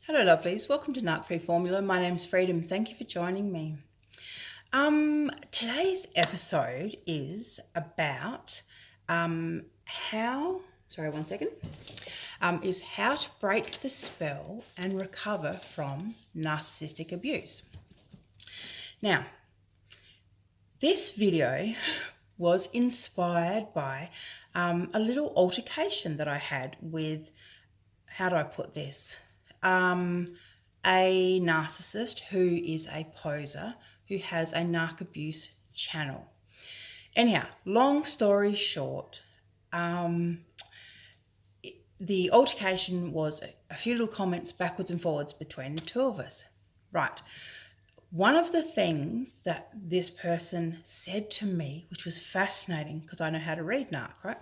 Hello lovelies, welcome to Narc Free Formula. My name's Freedom. Thank you for joining me. Today's episode is about how to break the spell and recover from narcissistic abuse. Now, this video was inspired by a little altercation that I had with, how do I put this? A narcissist who is a poser who has a narc abuse channel. Anyhow, long story short, the altercation was a few little comments backwards and forwards between the two of us. Right. One of the things that this person said to me, which was fascinating because I know how to read narc, right,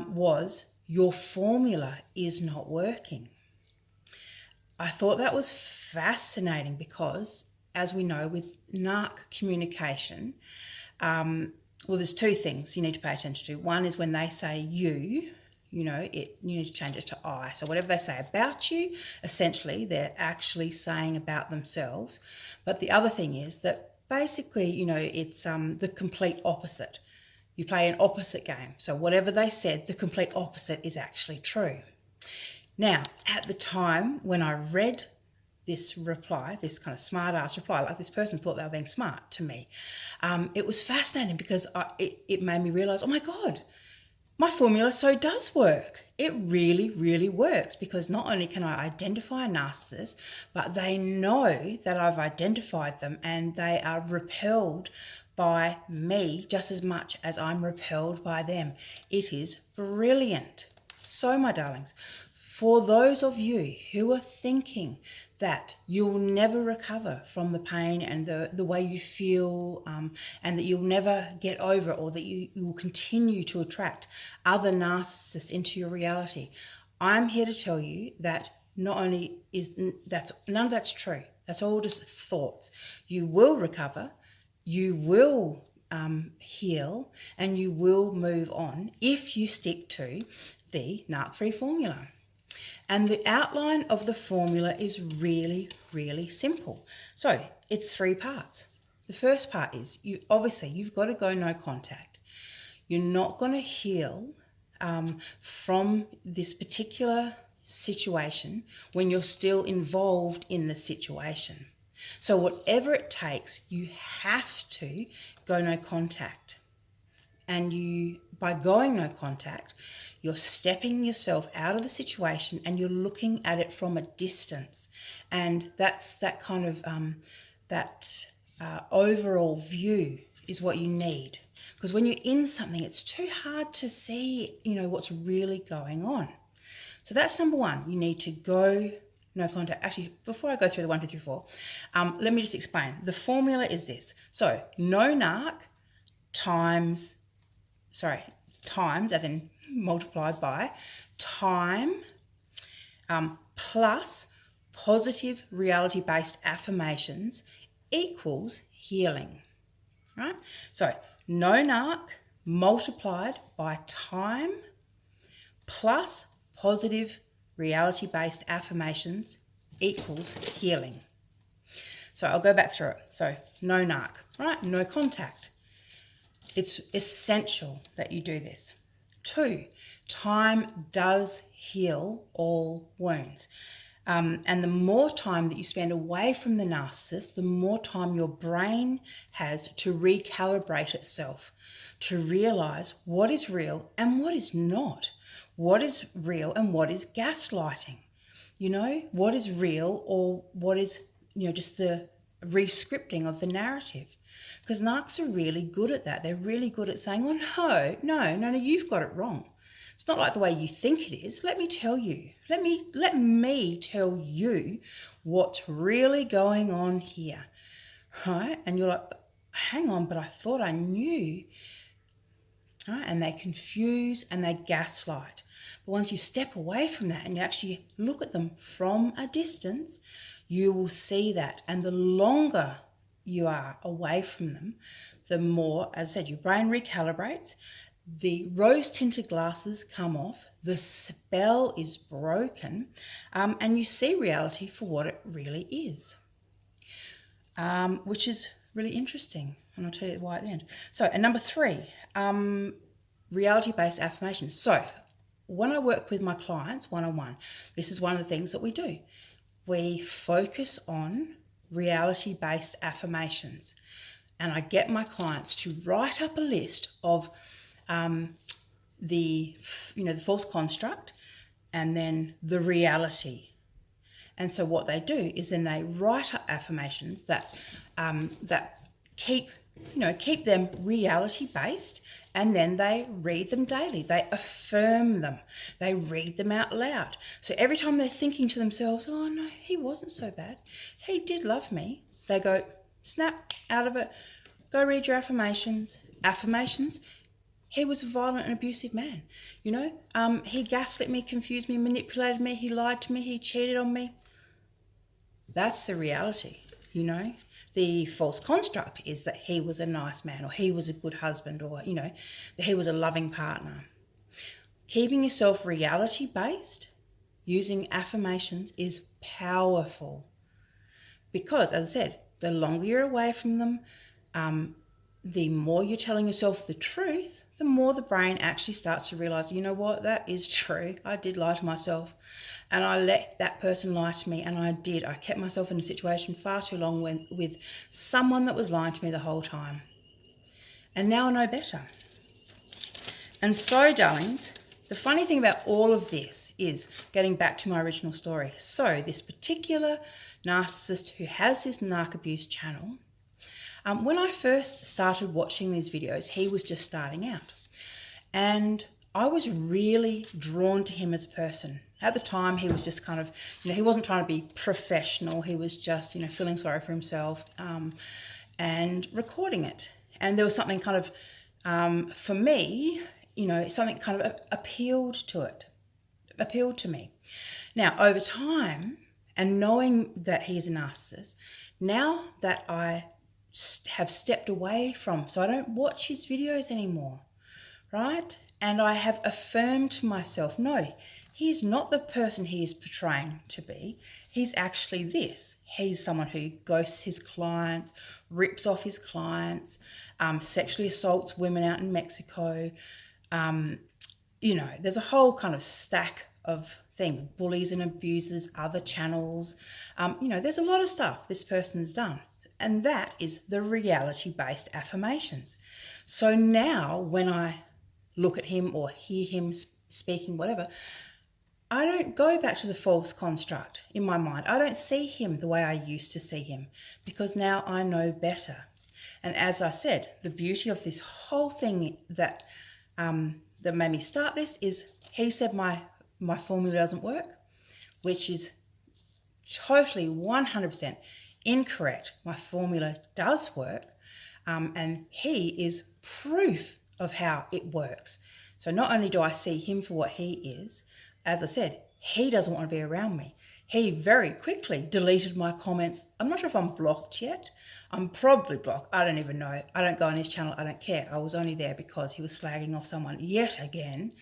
was, your formula is not working. I thought that was fascinating because, as we know, with narc communication, well, there's two things you need to pay attention to. One is when they say you need to change it to I. So whatever they say about you, essentially, they're actually saying about themselves. But the other thing is that basically, it's the complete opposite. You play an opposite game. So whatever they said, the complete opposite is actually true. Now, at the time when I read this reply, this kind of smart-ass reply, like this person thought they were being smart to me, it was fascinating because it made me realise, oh my God, my formula so does work. It really, really works because not only can I identify a narcissist, but they know that I've identified them and they are repelled by me just as much as I'm repelled by them. It is brilliant. So, my darlings, for those of you who are thinking that you'll never recover from the pain and the way you feel and that you'll never get over it, or that you will continue to attract other narcissists into your reality, I'm here to tell you that not only is none of that's true. That's all just thoughts. You will recover, you will heal, and you will move on if you stick to the Narc Free Formula. And the outline of the formula is really, really simple. So it's 3 parts. The first part is, you've got to go no contact. You're not going to heal from this particular situation when you're still involved in the situation. So whatever it takes, you have to go no contact. And by going no contact, you're stepping yourself out of the situation and you're looking at it from a distance. And that's that kind of, overall view is what you need. Because when you're in something, it's too hard to see, what's really going on. So that's number 1. You need to go no contact. Actually, before I go through the 1, 2, 3, 4, let me just explain. The formula is this. So no narc times as in multiplied by, time plus positive reality-based affirmations equals healing, right? So no narc multiplied by time plus positive reality-based affirmations equals healing. So I'll go back through it. So no narc, right? No contact. It's essential that you do this. 2, time does heal all wounds. And the more time that you spend away from the narcissist, the more time your brain has to recalibrate itself, to realize what is real and what is not. What is real and what is gaslighting. What is real or what is, just the re-scripting of the narrative. Because narcs are really good at that. They're really good at saying, oh, no, you've got it wrong. It's not like the way you think it is. Let me tell you. Let me tell you what's really going on here. Right? And you're like, hang on, but I thought I knew. Right? And they confuse and they gaslight. But once you step away from that and you actually look at them from a distance, you will see that. And the longer you are away from them, the more, as I said, your brain recalibrates the rose-tinted glasses come off, the spell is broken, and you see reality for what it really is, which is really interesting, and I'll tell you why at the end. So, and number 3, reality-based affirmations. So, when I work with my clients one-on-one, this is one of the things that we do. We focus on reality-based affirmations, and I get my clients to write up a list of the false construct and then the reality. And so what they do is then they write up affirmations that keep them reality based, and then they read them daily. They affirm them. They read them out loud. So every time they're thinking to themselves, oh no, he wasn't so bad, he did love me, they go, snap out of it, go read your affirmations. Affirmations, he was a violent and abusive man. He gaslit me, confused me, manipulated me, he lied to me, he cheated on me. That's the reality, The false construct is that he was a nice man, or he was a good husband, or, that he was a loving partner. Keeping yourself reality-based using affirmations is powerful because, as I said, the longer you're away from them, the more you're telling yourself the truth, the more the brain actually starts to realize, you know what, that is true. I did lie to myself, and I let that person lie to me, and I kept myself in a situation far too long with someone that was lying to me the whole time. And now I know better. And so, darlings, the funny thing about all of this is getting back to my original story. So this particular narcissist who has this Narc Abuse channel, when I first started watching these videos, he was just starting out. And I was really drawn to him as a person. At the time, he was just kind of, he wasn't trying to be professional. He was just, feeling sorry for himself and recording it. And there was something kind of, for me, something kind of appealed to me. Now, over time, and knowing that he's a narcissist, now that I have stepped away from, so I don't watch his videos anymore, right? And I have affirmed to myself, no, he's not the person he is portraying to be. He's actually this. He's someone who ghosts his clients, rips off his clients, sexually assaults women out in Mexico. There's a whole kind of stack of things, bullies and abusers, other channels. There's a lot of stuff this person's done. And that is the reality-based affirmations. So now when I look at him or hear him speaking, whatever, I don't go back to the false construct in my mind. I don't see him the way I used to see him because now I know better. And as I said, the beauty of this whole thing that made me start this is he said my formula doesn't work, which is totally 100% incorrect. My formula does work, and he is proof of how it works. So not only do I see him for what he is, as I said, he doesn't want to be around me. He very quickly deleted my comments. I'm not sure if I'm blocked yet. I'm probably blocked. I don't even know. I don't go on his channel. I don't care. I was only there because he was slagging off someone yet again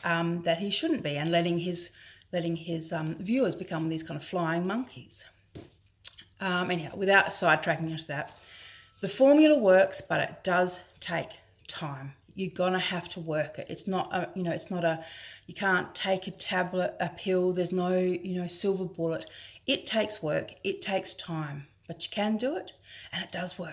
that he shouldn't be, and letting his viewers become these kind of flying monkeys. Anyhow, without sidetracking into that, the formula works, but it does take time. You're gonna have to work it. It's not you can't take a tablet, a pill. There's no, silver bullet. It takes work. It takes time, but you can do it, and it does work.